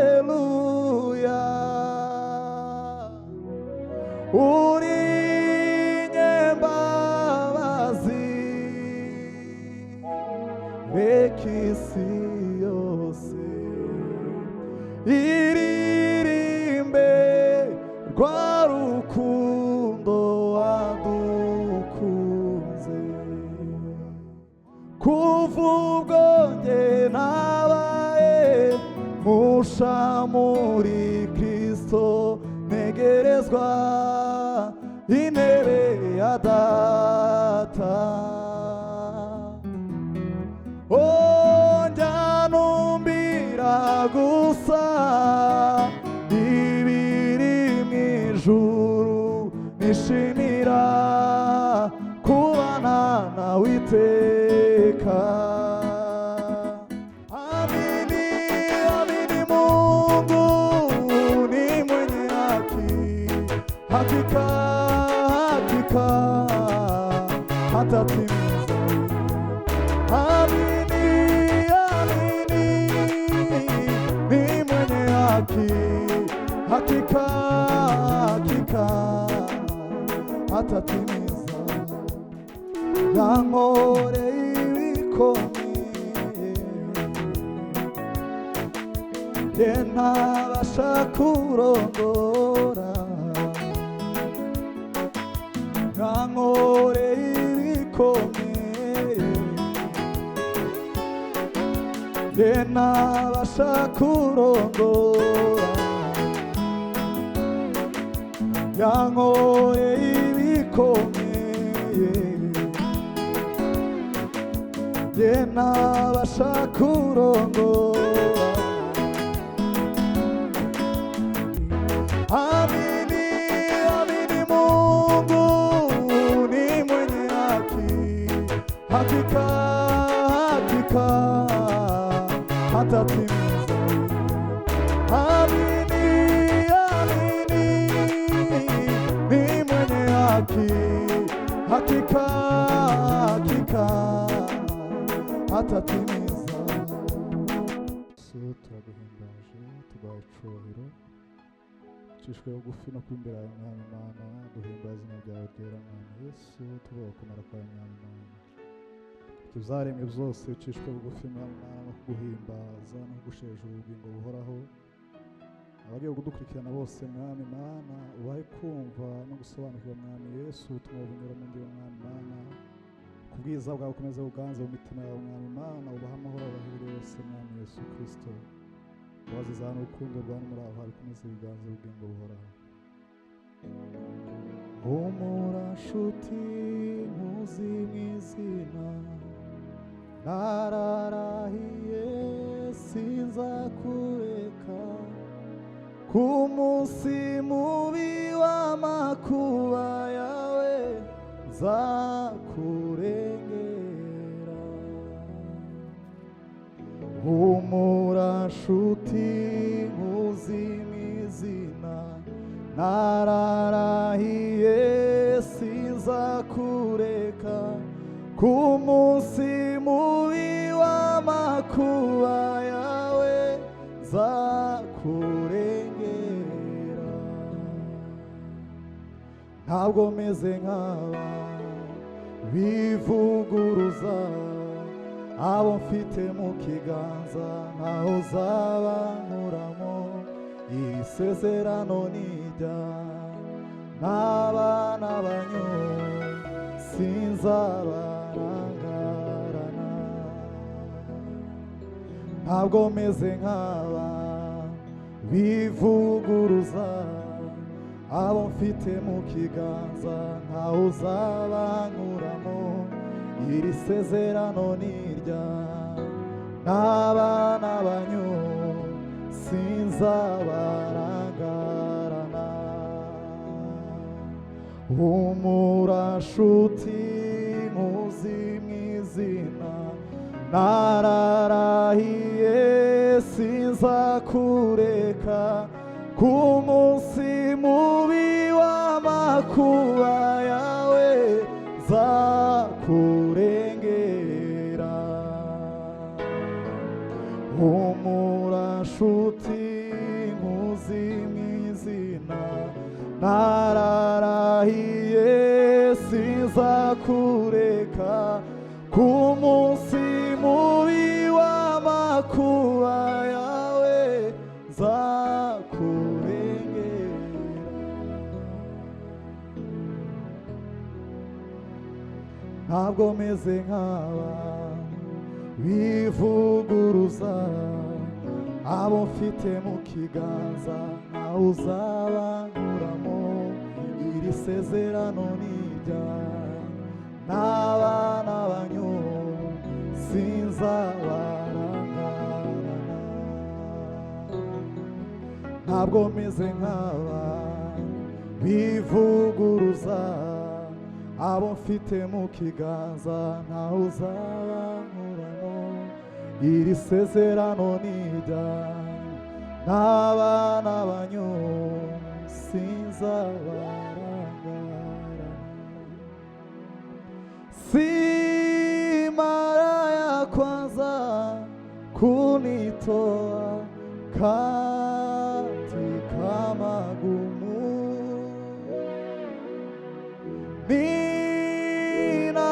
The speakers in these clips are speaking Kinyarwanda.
haleluya. Uri nyembabazi, reka isi yose iririmbe rwa rukundo wadukunze. Kuva ubwo njye nabaye musha muri Kristo, ntegerezwa intebe ya data. Njya numbira gusa ibiri mw'ijuru, nishimira kubana nawe iteka. Amini, amini, Mungu ni mwenye haki, hakika hakika hatatimiza. Amini, amini, ni mwenye haki, hakika hakika hatatimiza. Yankoreye ibikomeye, njye ntabasha kurondora. Yankoreye ibikomeye, njye ntabasha kurondora. Yankoreye ibikomeye, njye ntabasha kurondora. Amini, amini, Mungu ni mwenye haki, hakika hakika hatatimiza. Amini, amini, ni mwenye haki, hakika hakika hatatimiza. Turaguhimbaje, tubaha icyubahiro, ducishwe bugufi no kuba imbere yawe Mwami Imana, duhimbaza izina ryawe ryera Mwami Yesu, tuvuga kumara kwawe Mwami Imana. Tuzaremwe byose ucishwe bugufi Mwami Imana, no kuguhimbaza no kugusheja ubugingo buhoraho. Abagiye kudukurikirana bose Mwami Imana, ubahe kumva no gusobanukirwa Mwami Yesu, utuma bunyura mu ndiyo Mwami Imana. Kubwiza bwawe ukomeze buganze mu mitima yawe Mwami Imana, ubahe amahoro abahirire bose Mwami Yesu Kristo. Wazizana urukundo rwawe n'umurava bikomeze biganze ubugingo buhoraho. Humura nshuti nkuzi mw'izina, nararahiye sinzakureka. Ku munsi mubi w'amakuba yawe nzakurengera. Humura nshuti nkuzi mw'izina, nararahiye sinzakureka. Ku munsi mubi w'amakuba yawe nzakurengera. Ntabwo meze nk'aba bivuguruza, abo mfite mu kiganza ntaho zabankuramo. Iri sezerano nijya n'abana banyu, sinzabarangarana. Ntabwo meze nk'aba bivuguruza, abo mfite mu kiganza ntaho zabankuramo. Iri sezerano nirya n'abana banyu, sinzabarangarana. Humura nshuti nkuzi mw'izina, nararahiye sinzakureka. Ku munsi mubi w'amakuba yawe nzakurengera. humura nshuti nkuzi mw'izina, nararahiye sinzakureka, ku munsi mubi w'amakuba yawe nzakurengera. Ntabwo meze nk'aba bivuguruza, abo mfite mu kiganza ntawe uzabankuramo. Iri sezerano ni iryanjye n'abana banyu sinzabarangarana. Ntabwo meze nk'aba bivuguruza, abo mfite mu kiganza ntawe uzabankuramo. Iri sezerano ni iryanjye n'abana banyu sinzabarangarana. Si mara ya kwanza kunitoa katika magumu, nina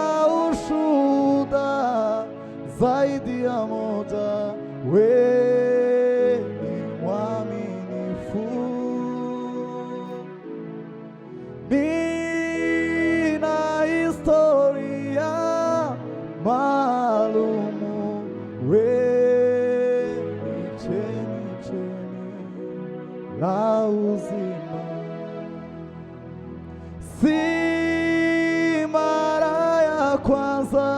ushuhuda zaidi ya moja, wewe ni mwaminifu. Nina historia maalumu, wewe ni chemchemi la uzima. Si mara ya kwanza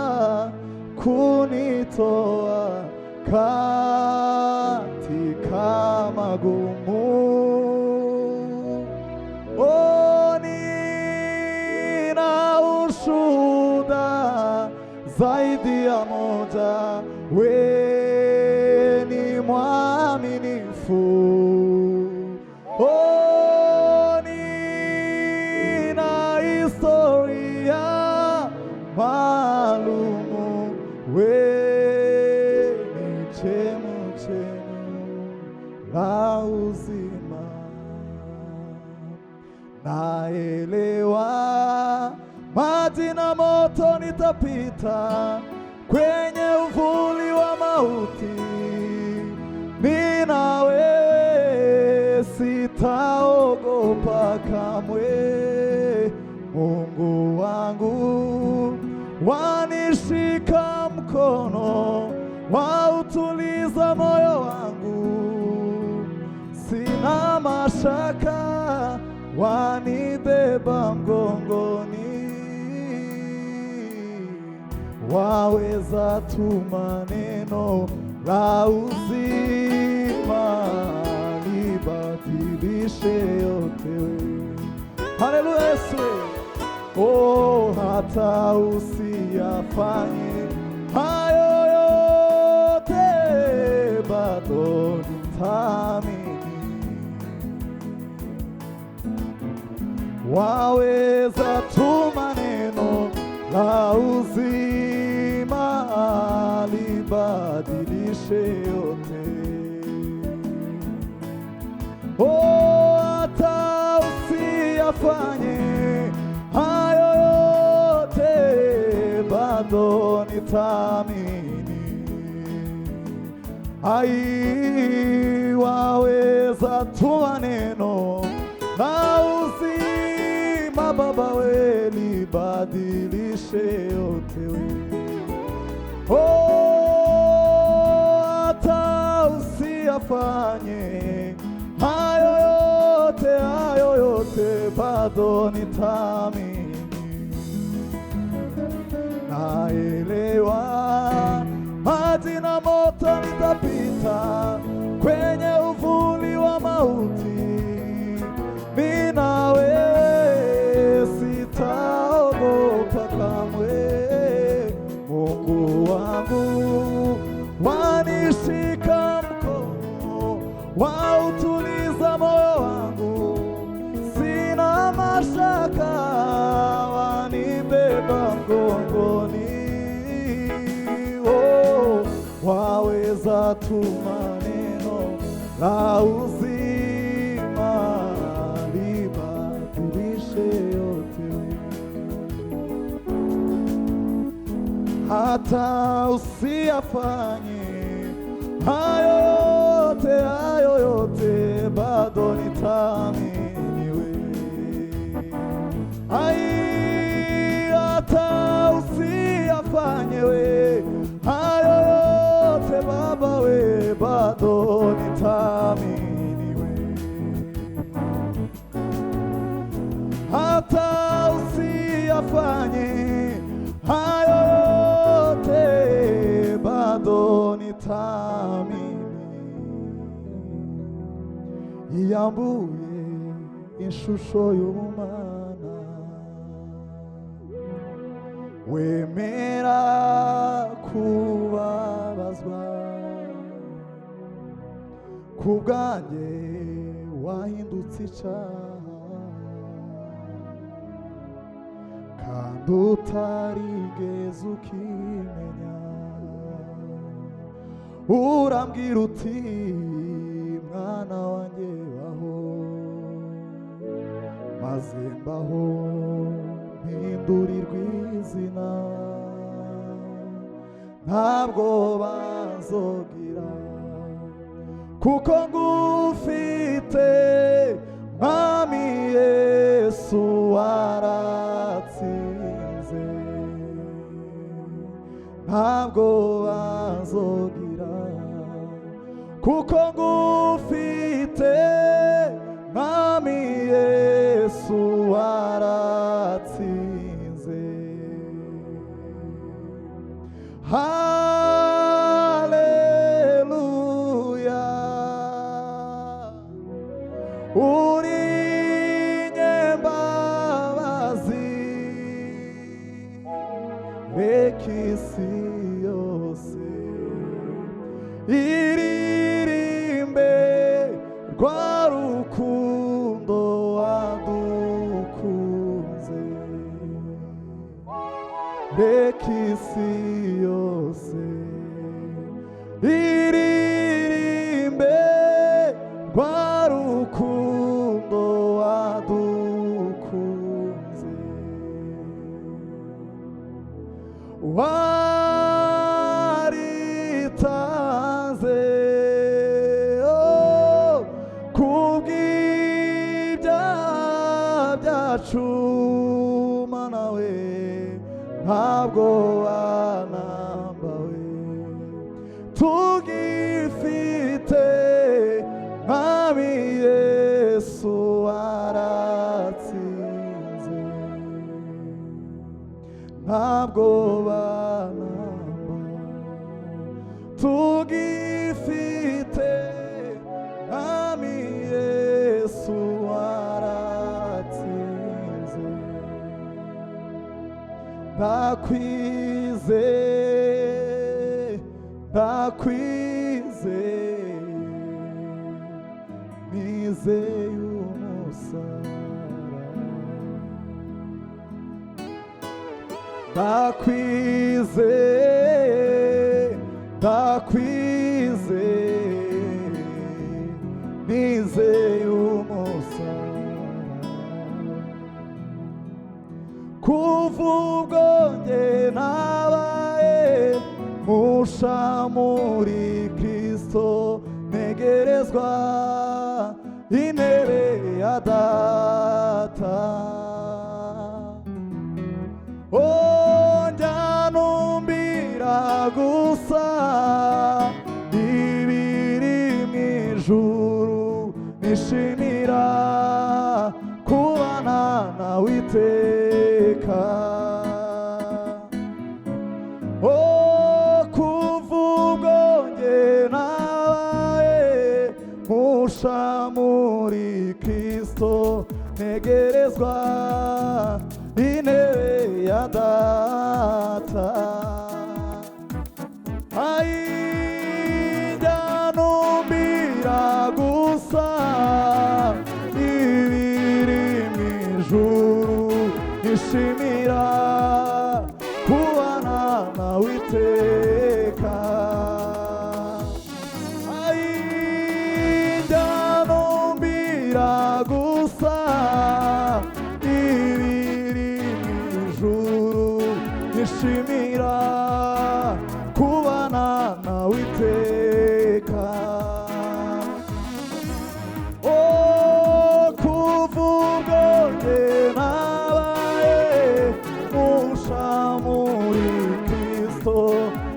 kunitoa katika magumu, oh, nina ushuhuda zaidi ya moja, wewe ni mwaminifu. Oh, nina historia maalumu, wewe ni chemchemi la uzima. Naelewa maji na moto nitapita, kwenye uvuli wa mauti nina wewe, sitaogopa kamwe. Mungu wangu wanishika mkono, wautuliza moyo wangu, sina mashaka, wanibeba mgongoni. Waweza tuma neno la uzima, libadilishe yote. Haleluya Yesu. Oh, hata usiyafanye hayo yote, bado nitaamini. Waweza tuma neno la uzima, libadilishe yote. Oh, hata usiyafanye hayo yote, bado nitaamini. Ai, waweza tuma neno la uzima, Baba we, libadilishe yote we. Oh, hata usiyafanye hayo yote, bado nitaamini. Naelewa maji na moto nitapita, kwenye uvuli wa mauti nina wewe, sitaogopa kamwe. Mungu wangu wanishika mkono, wautuliza moyo wangu, sina mashaka, wanibeba mgongoni. Oh, waweza litatuma neno la uzima libadilishe yote, hata usiyafanye hayo yote, bado nitaamini wewe. Hata usiyafanye we hayo yote Baba we, bado nitaamini we. Hata usiyafanye hayo yote, bado nitaamini. Iyambuye ishusho y'ubumana, wemera kubabazwa kubwanjye, wahindutse icyaha kandi utarigeze ukimenya. Urambwira uti mwana wanjye baho, maze mbaho mpindurirwa izina, ntabwo banzogira kuko ngufite Mwami Yesu waratsinze, ntabwo banzogira kuko ngufite Mwami Yesu waratsinze. Haleluya, uri nyembabazi, reka isi yose iririmbe rwa rukundo wadukunze, reka isi yose iririmbe rwa rukundo wadukunze. Waritanze kubw'ibyaha byacu, Mana we, ntabwo wanambawe, tugifite Mwami Yesu waratsinze, ntabwo banamba, tugifite Mwami Yesu waratsinze. ndakwizeye nizeye umusaraba, ndakwizeye nizeye umusaraba, kuva ubwo njye nabaye musha muri Kristo, ntegerezwa intebe ya Data. Njyanumbira gusa ibiri mw'ijuru, nishimira kubana nawe iteka. Kuva ubwo njye nabaye musha muri Kristo, ntegerezwa intebe ya Data. Njyanumbira gusa ibiri mw'ijuru, nishimira kubana nawe iteka. nishimira kubana nawe iteka. Kuva ubwo njye nabaye musha muri Kristo,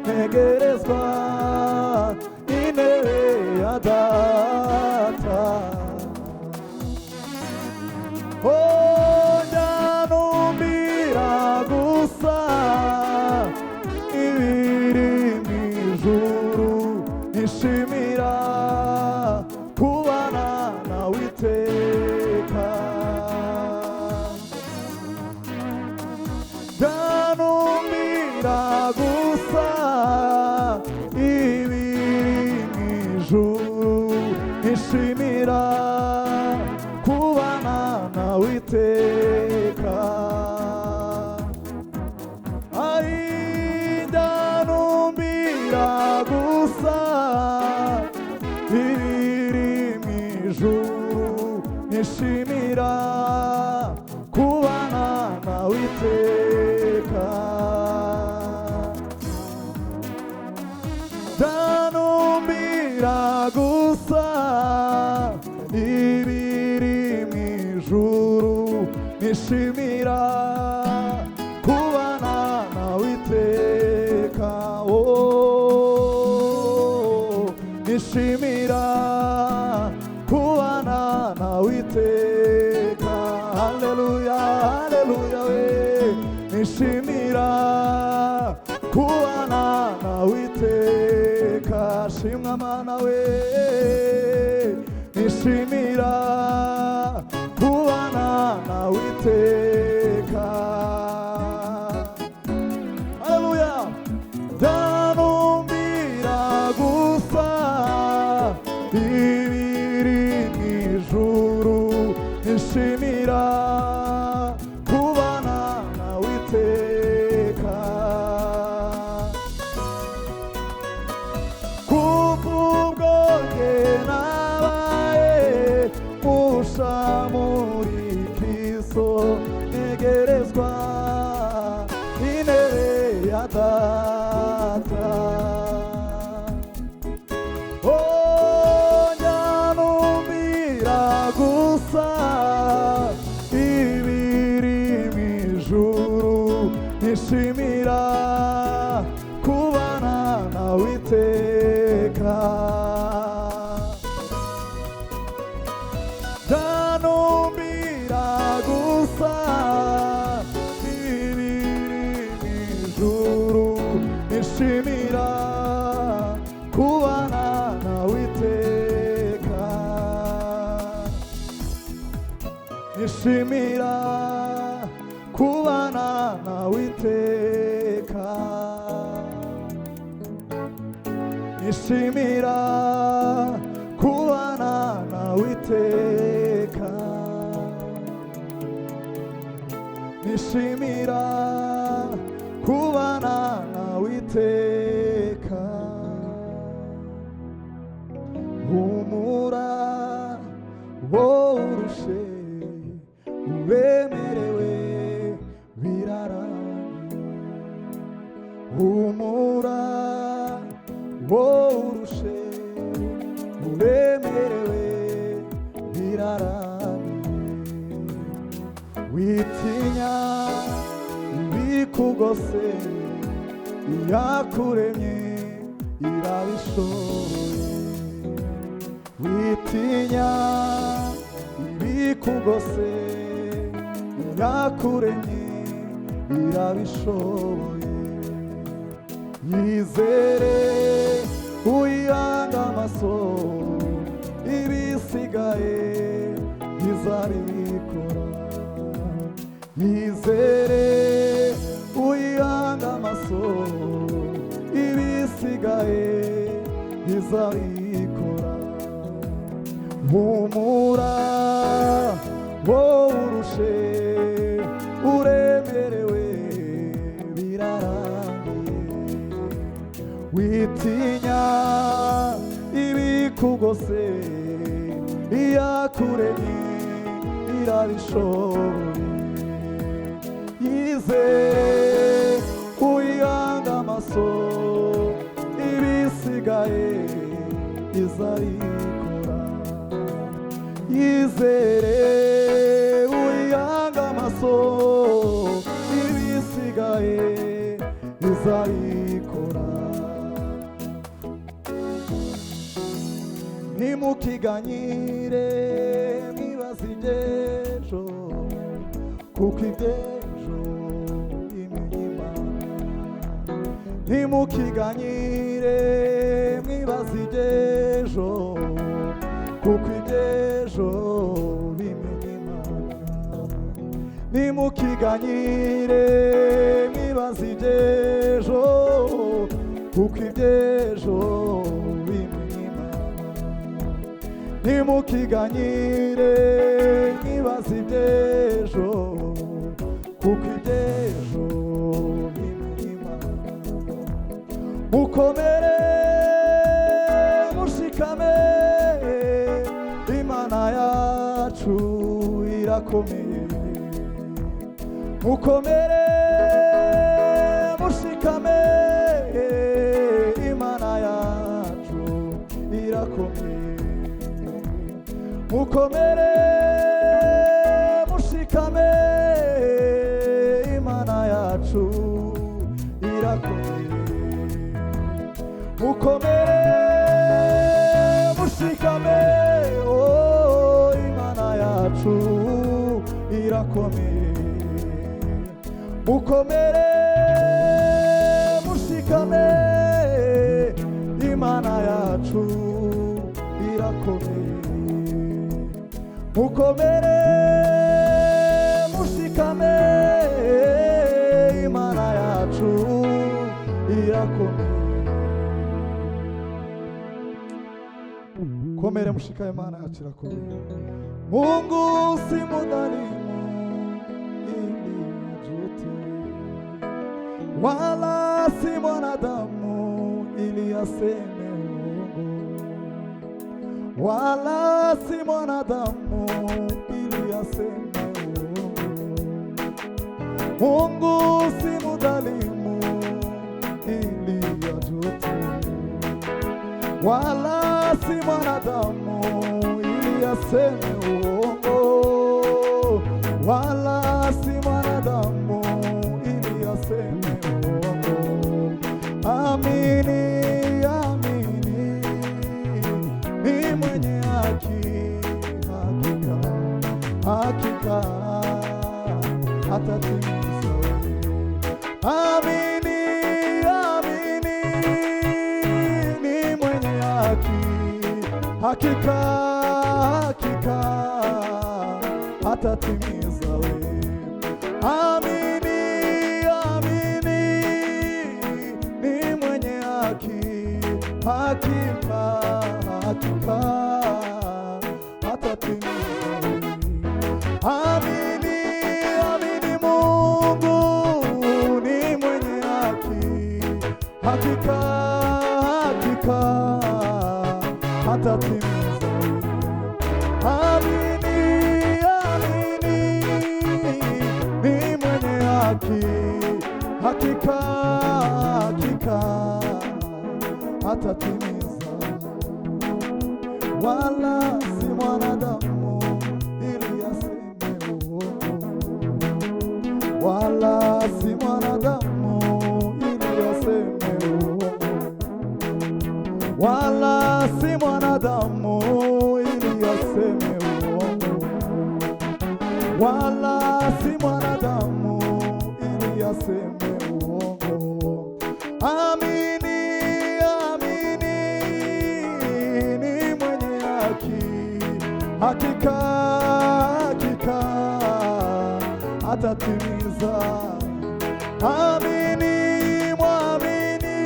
ntegerezwa intebe ya Data. Nyanumbira gusa ibiri mw'ijuru, nishimira kubana nawe iteka. Nyanumbira gusa ibiri mw'ijuru, nishimira kubana nawe iteka. Nyanumbira gusa ibiri mw'ijuru, nishimira kubana nawe iteka. Nyanumbira gusa ibiri mw'ijuru, nishimira kubana nawe iteka. Nishimira kubana nawe iteka. Haleluya, haleluya we. Nishimira kubana nawe iteka. Shimwa Mana we. Nishimira kubana nawe iteka. Haleluya. Nyanumbira gusa ibiri mw'ijuru, nishimira kubana nawe iteka. Kuva ubwo njye nabaye musha muri Kristo, ntegerezwa intebe ya Data. Nyanumbira gusa ibiri mw'ijuru, nishimira kubana nawe iteka. Nyanumbira gusa ibiri mw'ijuru, nishimira kubana nawe iteka. Nishimira kubana nawe iteka. Nishimira kubana nawe iteka. Nishimira kubana nawe iteka. Humura wowe urushe uremerewe birarangiye. Humura wowe urushe uremerewe birarangiye. Witinya ibikugose, iyakuremye irabishoboye. Witinya ibikugose, iyakuremye irabishoboye. Yizere uyihanga amaso, ibisigaye izabikora. Yizere uyihanga amaso, ibisigaye izabikora. Humura wowe urushe uremerewe birarangiye. Witinya ibikugose, iyakuremye irabishoboye. Yizere uyanga amaso ibisigaye izabikora. Yizere uyanga amaso ibisigaye izabikora. Ntimukiganyire mwibaze iby'ejo, kuko iby'ejo bimenya Imana. Ntimukiganyire mwibaze iby'ejo, kuko iby'ejo bimenya Imana. Ntimukiganyire mwibaze iby'ejo, kuko iby'ejo bimenya Imana. Ntimukiganyire mwibaze iby'ejo, kuko iby'ejo bimenya Imana. Mukomere mushikame, Imana yacu irakomeye. Mukomere mushikame, Imana yacu irakomeye. Mukomere mushikame, Imana yacu irakomeye. Mukomere mushikame, oh, Imana yacu irakomeye. Mukomere mushikame, Imana yacu irakomeye. Mukomere mushikame, Imana yacu irakomeye. Komere mushikame, Imana yacu irakomeye. Mungu si mudhalimu ili ajute, wala si mwanadamu ili aseme uongo, wala si mwanadamu ili aseme uongo. Mungu si mudhalimu ili ajute, wala si mwanadamu ili aseme uongo, wala si mwanadamu ili aseme uongo. Amini, amini, ni mwenye haki, hakika, hakika atatimiza. Amini, amini, ni mwenye haki, hakika, hakika atatimiza. Amini, amini, ni mwenye haki, hakika, hakika atatimiza. Amini, amini, Mungu ni mwenye haki, hakika, hakika atatimiza. Amini, amini, ni mwenye haki, hakika, hakika atatimiza. Wala si mwanadamu ili aseme uongo, wala si mwanadamu ili aseme uongo, wala si mwanadamu ili aseme uongo, wala si mwanadamu ili aseme uongo. Amini, amini, ni mwenye haki, hakika, hakika atatimiza. Amini, mwamini,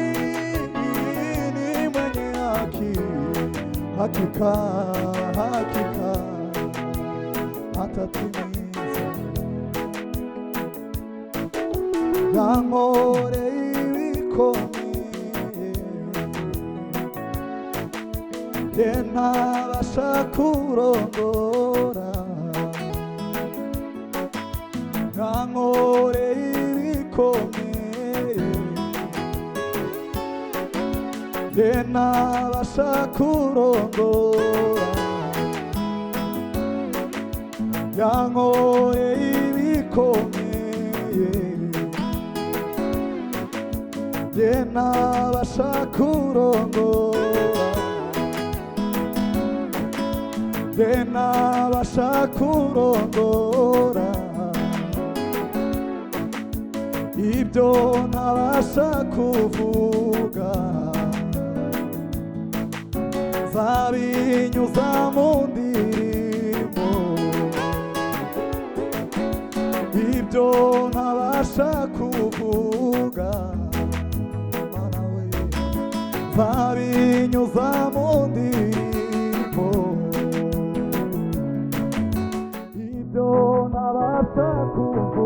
ni mwenye haki, hakika, hakika atatimiza. Yankore ibikomeye, jye ntabasha kurondora. Yankore ibikomeye, nabasha kurondora yankoreye ibikomeye nabasha kurondora nabasha kurondora ibyo ntabasha kuvuga zabinyuza mu ndirimbo ibyo ntabasha kuvuga zabinyuza mu ndirimbo ibyo ntabasha kuvuga